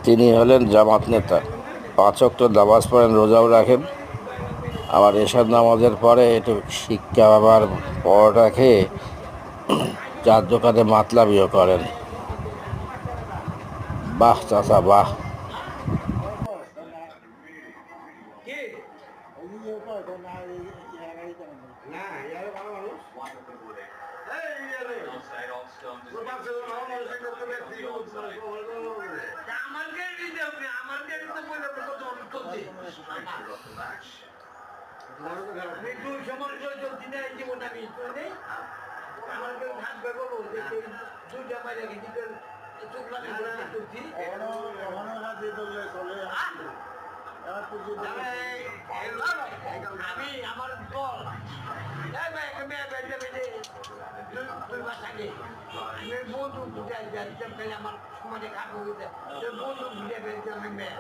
তিনি হলেন জামাত নেতা, 5 ওয়াক্ত নামাজ পড়েন, রোজাও রাখেন। আবার এশার নামাজের পরে একটু শিক্ষা আবার পরোটা খেয়ে চার দোকানে মাতলামিও করেন। বাহ চাচা বাহ। আমি আমার দল বন্ধু আমার সমাজে খাবো বন্ধু বুঝে ফেলছে আমি মেয়ে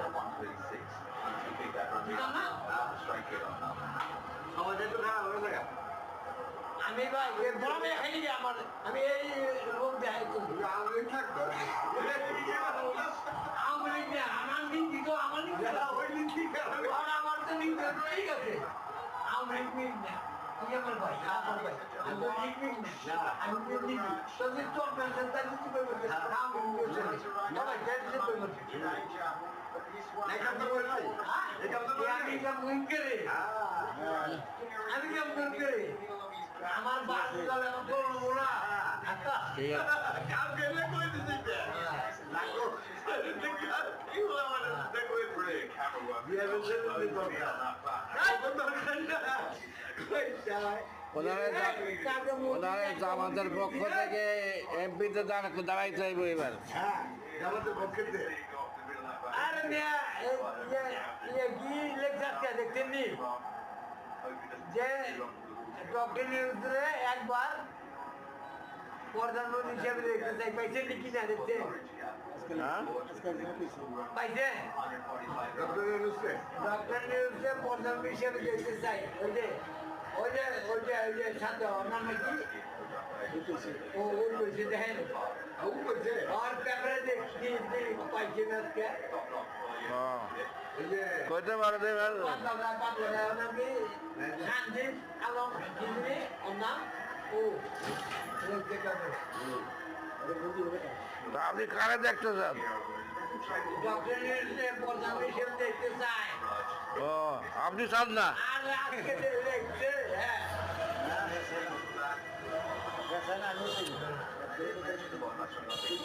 আমি ভাই বড় মেয়ে খাই আমার আমি এই রোগ দেখাই করি আমার নীতি তো আমার আমার তো নীতি ঠিক আছে আমার না তুই আমার ভাই আমার ভাই আমি তো লিখবি না আমি তো লিখবি তবে তোর পেনশন তাই কিছু করবে না ভাই টেনশন করবে আমি কাম করে আমি কাম করে আমার বাস চলে আমার করবো না কাম গেলে কই দিতে জামাতের পক্ষ থেকে এমপিতে দাঁড়াই চাইবো এবার। দেখতেন যে ডক্টর নিউজে একবার প্রধানমন্ত্রী হিসেবে দেখতে চাই পাইছেন কি না দেখতে পাইছে ডক্টর নিউজে প্রধানমন্ত্রী হিসেবে দেখতে চাই ওই যে সাথে নাম কি ও বলছে দেখেন আর পেপারে দেখছি পাইছে না কইতে পারে দেবেন আপনি কারে দেখতে চান? ও আপনি চান না?